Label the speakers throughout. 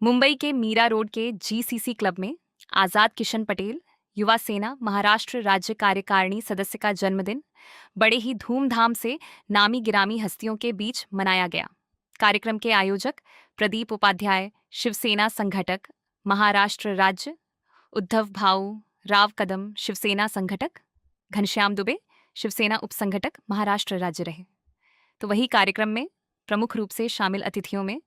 Speaker 1: मुंबई के मीरा रोड के GCC club में आजाद किशन पटेल युवा सेना महाराष्ट्र राज्य कार्यकारिणी सदस्य का जन्मदिन बड़े ही धूमधाम से नामी गिरामी हस्तियों के बीच मनाया गया। कार्यक्रम के आयोजक प्रदीप उपाध्याय शिवसेना संघटक महाराष्ट्र राज्य, उद्धव भाऊ राव कदम शिवसेना संघटक, घनश्याम दुबे शिवसेना उपसंघटक महाराष्ट्र राज्य रहे। तो वही कार्यक्रम में प्रमुख रूप से शामिल अतिथियों में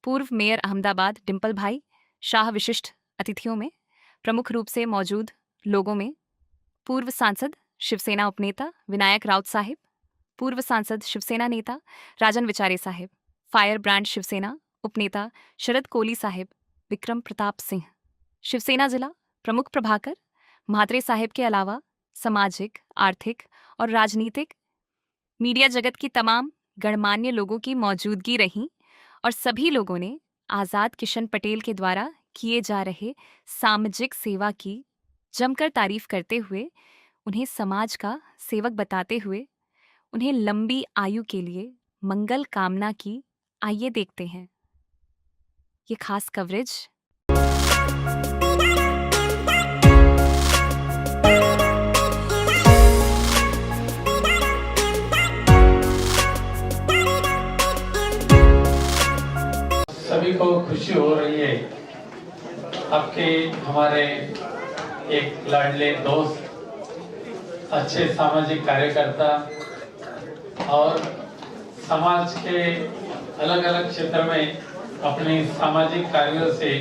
Speaker 1: पूर्व मेयर अहमदाबाद डिंपल भाई शाह, विशिष्ट अतिथियों में प्रमुख रूप से मौजूद लोगों में पूर्व सांसद शिवसेना उपनेता विनायक राउत साहिब, पूर्व सांसद शिवसेना नेता राजन विचारे साहिब, फायर ब्रांड शिवसेना उपनेता शरद कोली साहिब, विक्रम प्रताप सिंह, शिवसेना जिला प्रमुख प्रभाकर म्हात्रे साहिब के अलावा सामाजिक, आर्थिक और राजनीतिक मीडिया जगत की तमाम गणमान्य लोगों की मौजूदगी रही और सभी लोगों ने आजाद किशन पटेल के द्वारा किए जा रहे सामाजिक सेवा की जमकर तारीफ करते हुए, उन्हें समाज का सेवक बताते हुए, उन्हें लंबी आयु के लिए मंगल कामना की। आइए देखते हैं ये खास कवरेज।
Speaker 2: सभी को खुशी हो रही है आपके हमारे एक लाडले दोस्त, अच्छे सामाजिक कार्यकर्ता और समाज के अलग अलग क्षेत्र में अपने सामाजिक कार्यों से,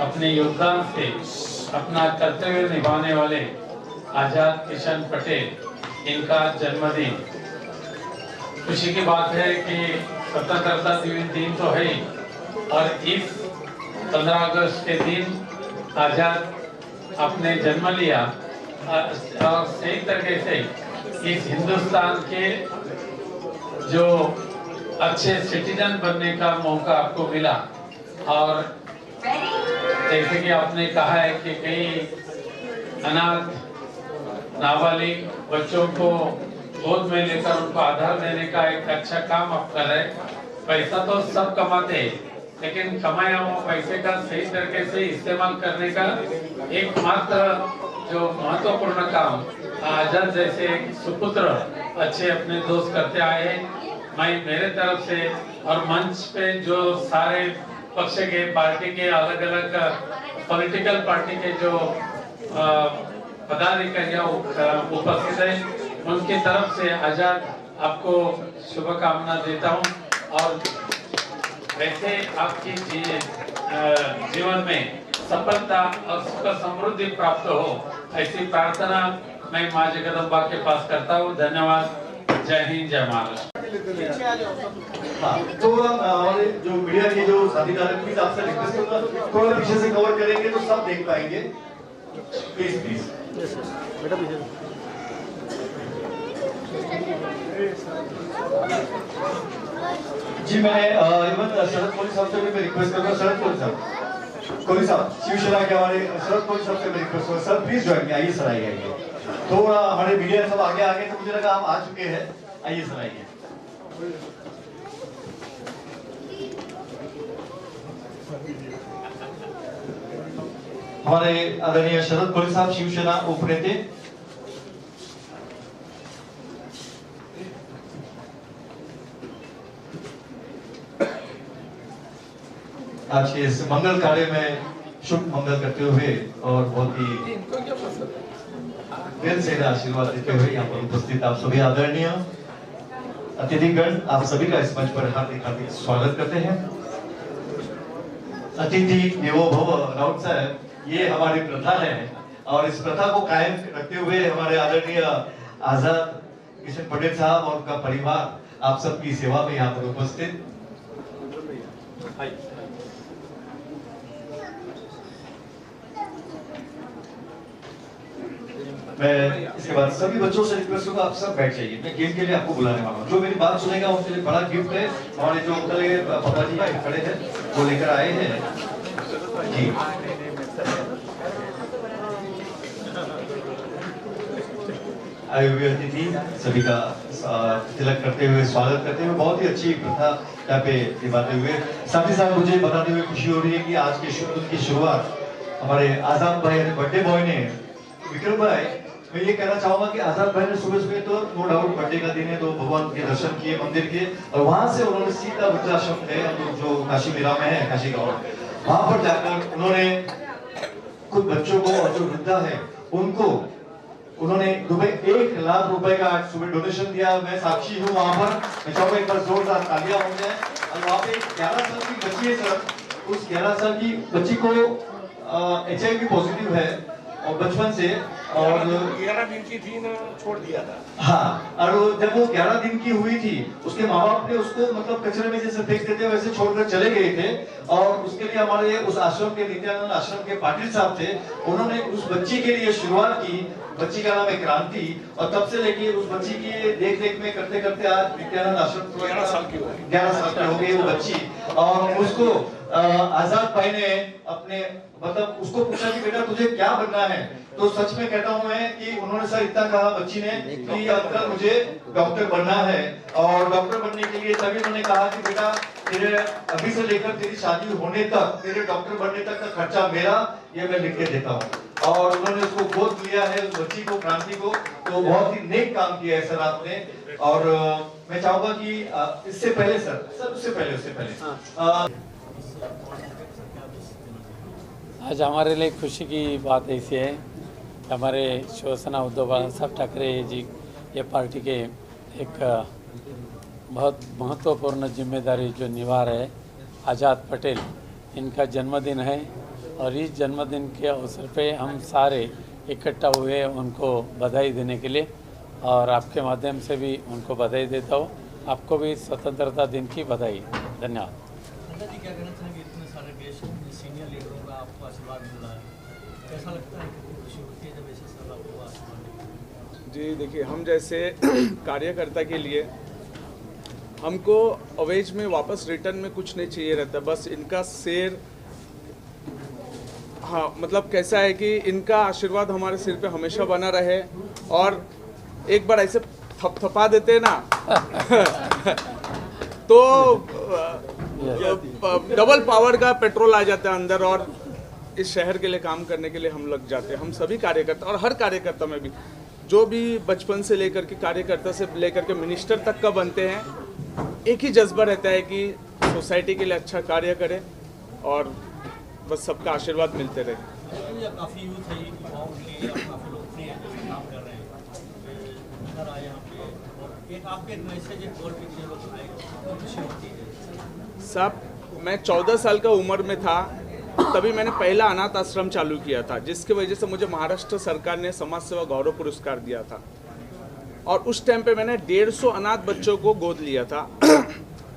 Speaker 2: अपने योगदान से अपना कर्तव्य निभाने वाले आजाद किशन पटेल, इनका जन्मदिन खुशी की बात है कि स्वतंत्रता दिन तो है और इस 15 अगस्त के दिन आजाद अपने जन्म लिया और सही तरीके से इस हिंदुस्तान के जो अच्छे सिटीजन बनने का मौका आपको मिला। और जैसे कि आपने कहा है कि कई अनाथ नाबालिग बच्चों को गोद में लेकर उनको आधार देने का एक अच्छा काम आप कर रहे हैं। पैसा तो सब कमाते हैं, लेकिन कमाया हुआ पैसे का सही तरीके से इस्तेमाल करने का एकमात्र जो महत्वपूर्ण काम आजाद जैसे सुपुत्र अच्छे अपने दोस्त करते आए हैं। मैं मेरे तरफ से और मंच पे जो सारे पक्ष के पार्टी के अलग अलग पॉलिटिकल पार्टी के जो पदाधिकारियां उपस्थित हैं, उनकी तरफ से आजाद आपको शुभकामना देता हूं और वैसे आपकी जीवन में सफलता और सुख समृद्धि प्राप्त हो, ऐसी प्रार्थना मैं मां जगदम्बा के पास करता हूँ। धन्यवाद। जय हिंद, जय महाराष्ट्र।
Speaker 3: तो हमारे जो मीडिया के जो साथीदार प्लीज आपसे रिक्वेस्ट करूंगा, थोड़ा पीछे से कवर करेंगे तो सब देख पाएंगे। प्लीज प्लीज बेटा पीछे। जी मैं शरद कोली साहब से भी रिक्वेस्ट करूंगा। शरद कोली साहब शिवसेना के हमारे शरद कोली साहब से मैं रिक्वेस्ट करूंगा, सर प्लीज ज्वाइन में आइए। सर आइए थोड़ा, हमारे मीडिया सब आगे आगे तो मुझे लगा आप आ चुके हैं। आइए सर आइए। हमारे आदरणीय शरद कोली साहब शिवसेना उपनेते, आज के इस मंगल कार्य में शुभ मंगल करते हुए और बहुत ही दिल से आशीर्वाद देते हुए यहाँ पर उपस्थित आप सभी आदरणीय अतिथिगण, आप सभी का इस मंच पर हार्दिक हार्दिक स्वागत करते हैं। अतिथि देवो भव। राउत साहब, ये हमारी प्रथा है और इस प्रथा को कायम रखते हुए हमारे आदरणीय आजाद किशन पटेल साहब और उनका परिवार आप सबकी सेवा में यहाँ पर उपस्थित। मैं इसके बाद सभी बच्चों से रिक्वेस्ट करूंगा, आप सब बैठ जाइए। मैं गेम के लिए आपको बुलाने वाला हूँ। जो मेरी बात सुनेगा उनके लिए बड़ा गिफ्ट है। हमारे जो पापा जी खड़े हैं वो लेकर आए हैं जी। आए हुए अतिथि सभी का तिलक करते हुए, स्वागत करते हुए बहुत ही अच्छी प्रथा यहाँ पे निभाते हुए, साथ ही साथ मुझे बताते हुए खुशी हो रही है कि आज के शुरू की शुरुआत हमारे आजाद भाई बर्थडे बॉय ने, विक्रम भाई, मैं ये कहना चाहूंगा कि आजाद भाई ने सुबह सुबह तो नो डाउट बर्थडे का दिन है तो भगवान के दर्शन किए मंदिर के, और वहां से उन्होंने सीधा वृद्धाश्रम है जो काशी विला में है, काशी गाँव, वहां पर जाकर उन्होंने खुद बच्चों को और जो वृद्धा है उनको उन्होंने 1 लाख रुपए का आज सुबह डोनेशन दिया। मैं साक्षी हूँ वहां पर, मैं चाहूंगा एक बार जोरदार तालियां हो जाए। और वहां पे 11 साल की बच्ची है सर, उस 11 साल की बच्ची को HIV पॉजिटिव है और बचपन से, और
Speaker 4: 11 दिन की थी ना, छोड़ दिया था।
Speaker 3: हाँ, और जब वो 11 दिन की हुई थी उसके माँ बाप ने उसको मतलब कचरे में जैसे फेंक देते वैसे छोड़कर चले गए थे, और उसके लिए हमारे उस आश्रम के नित्यानंद आश्रम के पाटिल साहब थे, उन्होंने उस बच्ची के लिए शुरुआत की। बच्ची का नाम है क्रांति, और तब से लेके उस बच्ची की देख रेख में करते करते आज नित्यानंद आश्रम
Speaker 4: 11 साल की हो गई,
Speaker 3: 11 साल की हो गई वो बच्ची। और उसको आजाद भाई ने अपने मतलब उसको पूछा कि बेटा तुझे क्या बनना है, तो सच में कहता हूं मैं कि उन्होंने सर इतना कहा बच्ची ने कि अंकल मुझे डॉक्टर बनना है, और डॉक्टर बनने के लिए तभी उन्होंने कहा कि बेटा तेरे अभी से लेकर तेरी शादी होने तक, तेरे डॉक्टर बनने तक का खर्चा मेरा, ये मैं लिख के देता हूँ। और उन्होंने उसको गोद लिया है, उस बच्ची को, क्रांति को, तो बहुत ही नेक काम किया है सर आपने। और मैं चाहूंगा कि इससे पहले सर उससे पहले
Speaker 2: आज हमारे लिए खुशी की बात ऐसी है, हमारे शिवसेना उद्धव बाळासाहेब ठाकरे जी ये पार्टी के एक बहुत महत्वपूर्ण जिम्मेदारी जो निभा रहे, आज़ाद पटेल, इनका जन्मदिन है, और इस जन्मदिन के अवसर पे हम सारे इकट्ठा हुए उनको बधाई देने के लिए, और आपके माध्यम से भी उनको बधाई देता हूँ। आपको भी स्वतंत्रता दिन की बधाई। धन्यवाद।
Speaker 5: जी क्या कहना चाहेंगे, इतने सारे देश में सीनियर लीडरों का आपको आशीर्वाद मिल रहा है, कैसा लगता है, कितनी खुशी होती है जब ऐसे सब आपको आशीर्वाद मिलता है?
Speaker 4: जी देखिए, हम जैसे कार्यकर्ता के लिए हमको अवेज में वापस रिटर्न में कुछ नहीं चाहिए रहता, बस इनका शेर, हाँ मतलब कैसा है कि इनका आशीर्वाद हमारे सिर पे हमेशा बना रहे, और एक बार ऐसे थपथपा देते ना तो डबल पावर का पेट्रोल आ जाता है अंदर, और इस शहर के लिए काम करने के लिए हम लग जाते हैं। हम सभी कार्यकर्ता, और हर कार्यकर्ता में भी जो भी बचपन से लेकर के कार्यकर्ता से लेकर के मिनिस्टर तक का बनते हैं, एक ही जज्बा रहता है कि सोसाइटी के लिए अच्छा कार्य करें और बस सबका आशीर्वाद मिलते रहे।
Speaker 5: काफ़ी यूथ है, युवाओं के लिए काफ़ी लोकप्रिय काम कर रहे हैं, इधर आए यहाँ पे, और एक आपके मैसेज और भी लोग आए, खुशी होती है।
Speaker 4: साहब, मैं 14 साल का उम्र में था तभी मैंने पहला अनाथ आश्रम चालू किया था, जिसकी वजह से मुझे महाराष्ट्र सरकार ने समाज सेवा गौरव पुरस्कार दिया था, और उस टाइम पे मैंने 150 अनाथ बच्चों को गोद लिया था।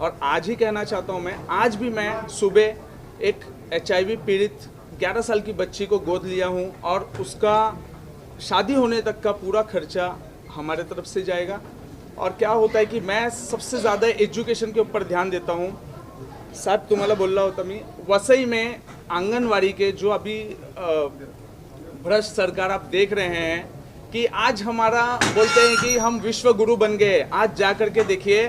Speaker 4: और आज ही कहना चाहता हूँ मैं, आज भी मैं सुबह एक HIV पीड़ित 11 साल की बच्ची को गोद लिया हूँ, और उसका शादी होने तक का पूरा खर्चा हमारे तरफ से जाएगा। और क्या होता है कि मैं सबसे ज़्यादा एजुकेशन के ऊपर ध्यान देता हूँ। साहब तुम्हाला बोलला होता मी, वसई में आंगनवाड़ी के जो अभी भ्रष्ट सरकार आप देख रहे हैं कि आज हमारा बोलते हैं कि हम विश्व गुरु बन गए। आज जा कर के देखिए,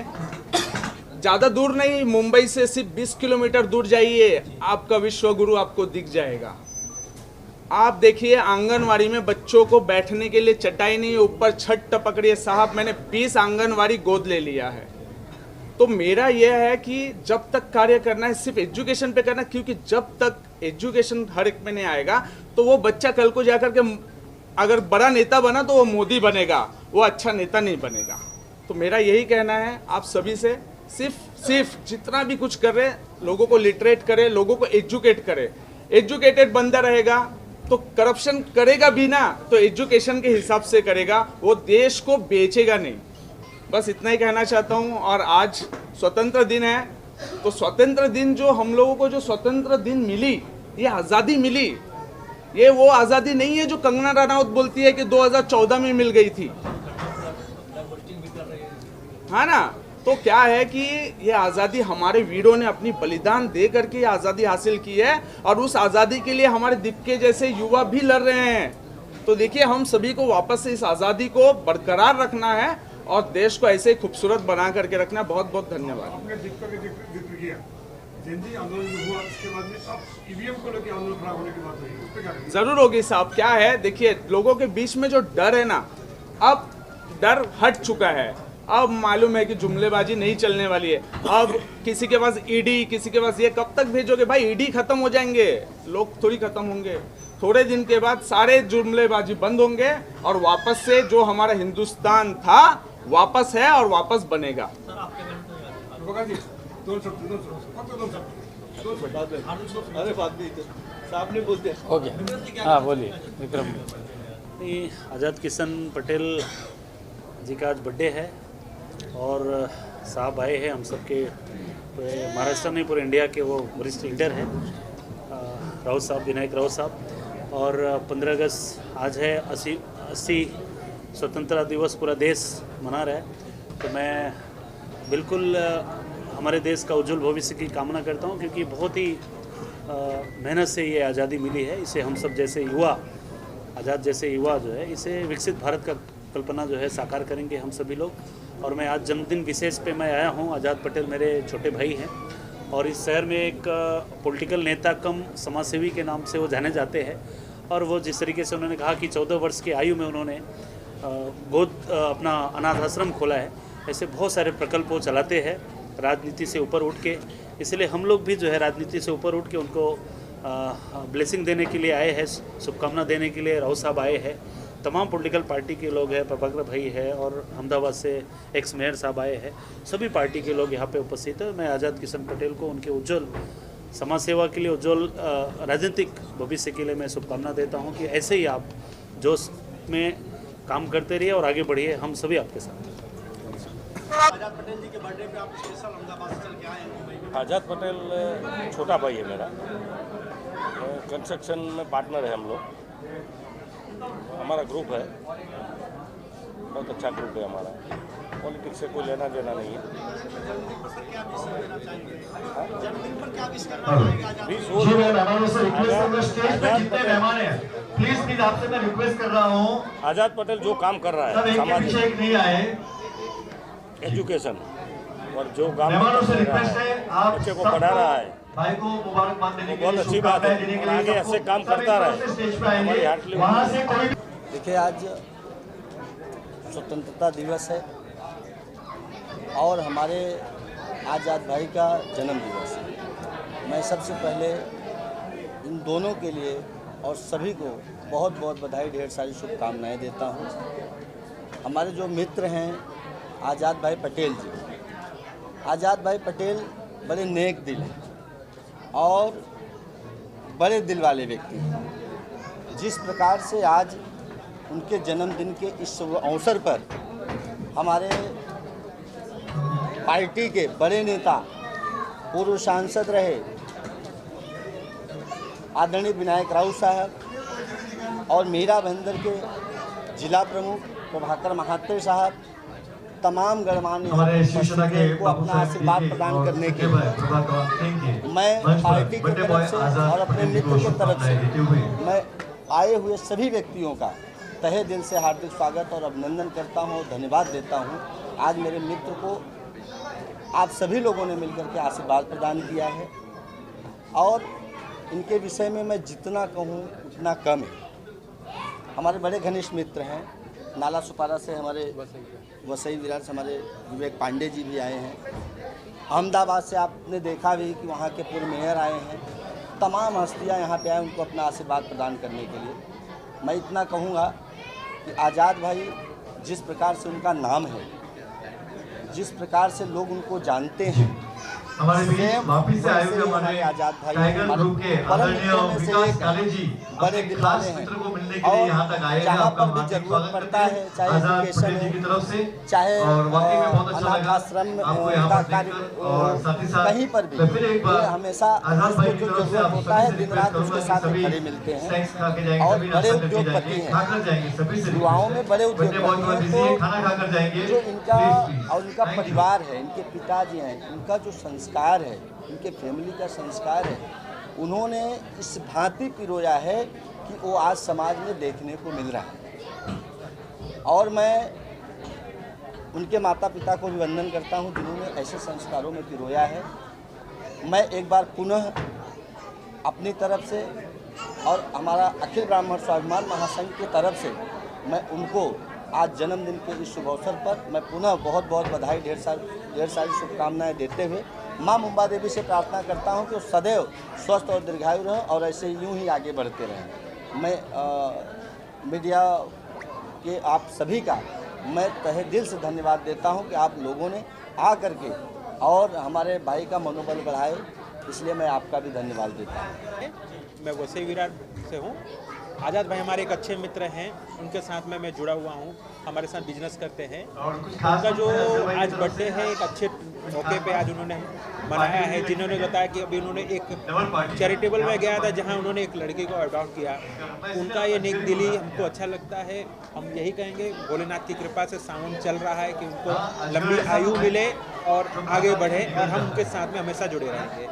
Speaker 4: ज़्यादा दूर नहीं, मुंबई से सिर्फ 20 किलोमीटर दूर जाइए, आपका विश्व गुरु आपको दिख जाएगा। आप देखिए, आंगनवाड़ी में बच्चों को बैठने के लिए चटाई नहीं, ऊपर छत टपक रही है। साहब, मैंने 20 आंगनवाड़ी गोद ले लिया है। तो मेरा यह है कि जब तक कार्य करना है सिर्फ एजुकेशन पे करना, क्योंकि जब तक एजुकेशन हर एक में नहीं आएगा तो वो बच्चा कल को जाकर के अगर बड़ा नेता बना तो वो मोदी बनेगा, वो अच्छा नेता नहीं बनेगा। तो मेरा यही कहना है आप सभी से, सिर्फ जितना भी कुछ कर रहे लोगों को लिटरेट करे, लोगों को एजुकेट करे। एजुकेटेड बंदा रहेगा तो करप्शन करेगा भी ना, तो एजुकेशन के हिसाब से करेगा, वो देश को बेचेगा नहीं। बस इतना ही कहना चाहता हूँ। और आज स्वतंत्र दिन है, तो स्वतंत्र दिन जो हम लोगों को जो स्वतंत्र दिन मिली, ये आज़ादी मिली, ये वो आज़ादी नहीं है जो कंगना रनौत बोलती है कि 2014 में मिल गई थी, हाँ ना। तो क्या है कि ये आज़ादी हमारे वीरों ने अपनी बलिदान दे करके आज़ादी हासिल की है, और उस आज़ादी के लिए हमारे दीपके जैसे युवा भी लड़ रहे हैं। तो देखिए, हम सभी को वापस से इस आज़ादी को बरकरार रखना है, और देश को ऐसे ही खूबसूरत बना करके रखना। बहुत बहुत धन्यवाद।
Speaker 6: आपने दीपक का जिक्र किया, जयंती आंदोलन जो हुआ उसके बाद में अब ईवीएम को लेकर आंदोलन खड़ा होने की बात हुई, उस पर क्या कहेंगे?
Speaker 4: जरूर होगी साहब। क्या है, देखिए लोगों के बीच में जो डर है ना, अब डर हट चुका है। अब मालूम है कि जुमलेबाजी नहीं चलने वाली है। अब किसी के पास ईडी, किसी के पास ये, कब तक भेजोगे भाई? ईडी खत्म हो जाएंगे, लोग थोड़ी खत्म होंगे। थोड़े दिन के बाद सारे जुमलेबाजी बंद होंगे और वापस से जो हमारा हिंदुस्तान था वापस है और वापस बनेगा।
Speaker 6: जी, दोन शब्द।
Speaker 5: अरे बात नहीं साहब ने बोलते
Speaker 7: हो गया। हाँ बोलिए विक्रम।
Speaker 8: आज़ाद किशन पटेल जी का आज बर्थडे है और साहब आए हैं हम सबके महाराष्ट्र नहीं पूरे इंडिया के वो वरिष्ठ लीडर हैं राउत साहब, विनायक राउत साहब। और 15 अगस्त आज है, 80 स्वतंत्रता दिवस पूरा देश मना रहा है। तो मैं बिल्कुल हमारे देश का उज्जवल भविष्य की कामना करता हूं, क्योंकि बहुत ही मेहनत से ये आज़ादी मिली है। इसे हम सब जैसे युवा, आज़ाद जैसे युवा जो है, इसे विकसित भारत का कल्पना जो है साकार करेंगे हम सभी लोग। और मैं आज जन्मदिन विशेष पे मैं आया हूं। आज़ाद पटेल मेरे छोटे भाई हैं और इस शहर में एक पॉलिटिकल नेता कम समाजसेवी के नाम से वो जाने जाते हैं। और वो जिस तरीके से उन्होंने कहा कि 14 वर्ष की आयु में उन्होंने अपना अनाथ आश्रम खोला है, ऐसे बहुत सारे प्रकल्प वो चलाते हैं राजनीति से ऊपर उठ के। इसलिए हम लोग भी जो है राजनीति से ऊपर उठ के उनको ब्लेसिंग देने के लिए आए हैं, शुभकामना देने के लिए राउत साहब आए हैं। तमाम पॉलिटिकल पार्टी के लोग हैं, प्रभाकर भाई है और अहमदाबाद से एक्स मेयर साहब आए हैं। सभी पार्टी के लोग यहाँ पे उपस्थित हैं। मैं आज़ाद किशन पटेल को उनके उज्जवल समाज सेवा के लिए, उज्जवल राजनीतिक भविष्य के लिए मैं शुभकामना देता हूँ कि ऐसे ही आप जोश में काम करते रहिए और आगे बढ़िए। हम सभी आपके साथ।
Speaker 5: आजाद पटेल जी के बर्थडे पे आप स्पेशल अहमदाबाद से चल के आए हैं मुंबई में।
Speaker 7: आज़ाद पटेल छोटा भाई है मेरा, कंस्ट्रक्शन में पार्टनर है हम लोग। हमारा ग्रुप है, बहुत अच्छा ग्रुप है हमारा। पॉलिटिक्स से कोई लेना देना नहीं है।
Speaker 5: जन्मदिन पर सर क्या विश करना चाहेंगे? जन्मदिन पर क्या विश करना चाहेंगे?
Speaker 3: जी मैं मेहमानों से रिक्वेस्ट करूंगा, स्टेज पे जितने मेहमान हैं प्लीज आपसे मैं रिक्वेस्ट कर रहा हूँ,
Speaker 7: आज़ाद पटेल जो काम कर रहा
Speaker 3: सब
Speaker 7: है
Speaker 3: एक के पीछे एक नहीं आए।
Speaker 7: एजुकेशन और जो काम
Speaker 3: मेहमानों से
Speaker 7: कर रहा
Speaker 3: रिक्वेस्ट है, आप
Speaker 7: बच्चे को पढ़ा रहा है,
Speaker 3: भाई को मुबारकबाद देने के
Speaker 7: बहुत
Speaker 3: लिए,
Speaker 7: अच्छी बात है।
Speaker 3: शुभकामनाएं देने के
Speaker 7: और आगे
Speaker 3: लिए
Speaker 7: ऐसे काम
Speaker 3: सब
Speaker 7: करता
Speaker 3: एक
Speaker 7: रहे।
Speaker 3: तरफ से स्टेज पे
Speaker 7: हमारी
Speaker 3: आएंगे,
Speaker 7: हार्टली
Speaker 3: वहाँ से कोई
Speaker 9: देखिए आज स्वतंत्रता दिवस है और हमारे आज़ाद भाई का जन्म दिवस है। मैं सबसे पहले इन दोनों के लिए और सभी को बहुत बहुत बधाई, ढेर सारी शुभकामनाएं देता हूं। हमारे जो मित्र हैं आज़ाद भाई पटेल जी, आज़ाद भाई पटेल बड़े नेक दिल हैं और बड़े दिल वाले व्यक्ति हैं। जिस प्रकार से आज उनके जन्मदिन के इस अवसर पर हमारे पार्टी के बड़े नेता, पूर्व सांसद रहे आदरणीय विनायक राउत साहब और मीरा बंदर के जिला प्रमुख प्रभाकर महात्रे साहब, तमाम गणमान्य को अपना आशीर्वाद प्रदान करने के लिए मैं पार्टी की तरफ से और अपने मित्र की तरफ से मैं आए हुए सभी व्यक्तियों का तहे दिल से हार्दिक स्वागत और अभिनंदन करता हूं, धन्यवाद देता हूं। आज मेरे मित्र को आप सभी लोगों ने मिलकर के आशीर्वाद प्रदान किया है और इनके विषय में मैं जितना कहूं उतना कम है। हमारे बड़े घनिष्ठ मित्र हैं, नाला सुपारा से हमारे वसई विराट से हमारे विवेक पांडे जी भी आए हैं। अहमदाबाद से आपने देखा भी कि वहाँ के पूर्व मेयर आए हैं। तमाम हस्तियाँ यहाँ पे आए उनको अपना आशीर्वाद प्रदान करने के लिए। मैं इतना कहूँगा कि आज़ाद भाई जिस प्रकार से उनका नाम है, जिस प्रकार से लोग उनको जानते हैं,
Speaker 3: हमारे बीच वापिस से आए हुए हमारे
Speaker 9: आज़ाद भाई
Speaker 3: टाइगर ग्रुप के आदरणीय विकास काले जी
Speaker 9: बड़े
Speaker 3: अपने
Speaker 9: दिल
Speaker 3: खास
Speaker 9: वाले हैं
Speaker 3: मित्र को मिलने के लिए
Speaker 9: और
Speaker 3: यहाँ तक आए हैं।
Speaker 9: जहाँ
Speaker 3: आपका
Speaker 9: पर भी
Speaker 3: हार्दिक
Speaker 9: जरूरत
Speaker 3: स्वागत
Speaker 9: पड़ता
Speaker 3: करते
Speaker 9: है,
Speaker 3: हैं
Speaker 9: चाहे
Speaker 3: आजाद
Speaker 9: एजुकेशन
Speaker 3: पटेल जी की तरफ से,
Speaker 9: चाहे
Speaker 3: और वाकई में बहुत अच्छा
Speaker 9: अनाथ
Speaker 3: लगा
Speaker 9: आश्रम
Speaker 3: आपको यहाँ
Speaker 9: का
Speaker 3: पर
Speaker 9: कार्य
Speaker 3: देखकर। और साथ ही साथ
Speaker 9: कहीं पर भी
Speaker 3: मैं फिर एक बार
Speaker 9: ये हमेशा
Speaker 3: आजाद भाई की
Speaker 9: जो
Speaker 3: तरफ से
Speaker 9: जरूरत
Speaker 3: आप
Speaker 9: होता है
Speaker 3: सभी से
Speaker 9: दिन रात
Speaker 3: रिक्वेस्ट
Speaker 9: उसके
Speaker 3: करूंगा
Speaker 9: साथ
Speaker 3: कि
Speaker 9: खड़े
Speaker 3: सभी
Speaker 9: मिलते हैं
Speaker 3: स्नैक्स खा के जाएंगे,
Speaker 9: और
Speaker 3: सभी
Speaker 9: बड़े
Speaker 3: नाश्ता करके
Speaker 9: उद्योगपति
Speaker 3: जाएंगे,
Speaker 9: हैं,
Speaker 3: खाकर जाएंगे, सभी से
Speaker 9: युवाओं में बड़े
Speaker 3: बर्थडे बॉय बहुत बिजी है,
Speaker 9: उद्योगपति
Speaker 3: खाना खाकर जाएंगे।
Speaker 9: हैं। जो इनका
Speaker 3: प्लीज
Speaker 9: और इनका
Speaker 3: थैंक यू।
Speaker 9: परिवार है, इनके पिताजी हैं, इनका जो संस्कार है, इनके फैमिली का संस्कार है, उन्होंने इस भांति पिरोया है कि वो आज समाज में देखने को मिल रहा है। और मैं उनके माता पिता को भी वंदन करता हूँ जिन्होंने ऐसे संस्कारों में पिरोया है। मैं एक बार पुनः अपनी तरफ से और हमारा अखिल ब्राह्मण स्वाभिमान महासंघ की तरफ से मैं उनको आज जन्मदिन के इस शुभ अवसर पर मैं पुनः बहुत बहुत बधाई, ढेर सारी शुभकामनाएं देते हुए माँ मुंबा देवी से प्रार्थना करता हूं कि वो सदैव स्वस्थ और दीर्घायु रहें और ऐसे यूं ही आगे बढ़ते रहें। मैं मीडिया के आप सभी का मैं तहे दिल से धन्यवाद देता हूं कि आप लोगों ने आ करके और हमारे भाई का मनोबल बढ़ाए, इसलिए मैं आपका भी धन्यवाद देता हूं।
Speaker 10: मैं वैसे विराट से हूँ। आज़ाद भाई हमारे एक अच्छे मित्र हैं, उनके साथ में मैं जुड़ा हुआ हूँ, हमारे साथ बिजनेस करते हैं। उनका जो आज बर्थडे है एक अच्छे मौके पे आज उन्होंने मनाया है, जिन्होंने बताया कि अभी उन्होंने एक चैरिटेबल में गया था जहाँ उन्होंने एक लड़की को अडॉप्ट किया। उनका ये नेक दिली हमको अच्छा लगता है। हम यही कहेंगे भोलेनाथ की कृपा से सावन चल रहा है कि उनको लंबी आयु मिले और आगे बढ़े और हम उनके साथ में हमेशा जुड़े रहेंगे।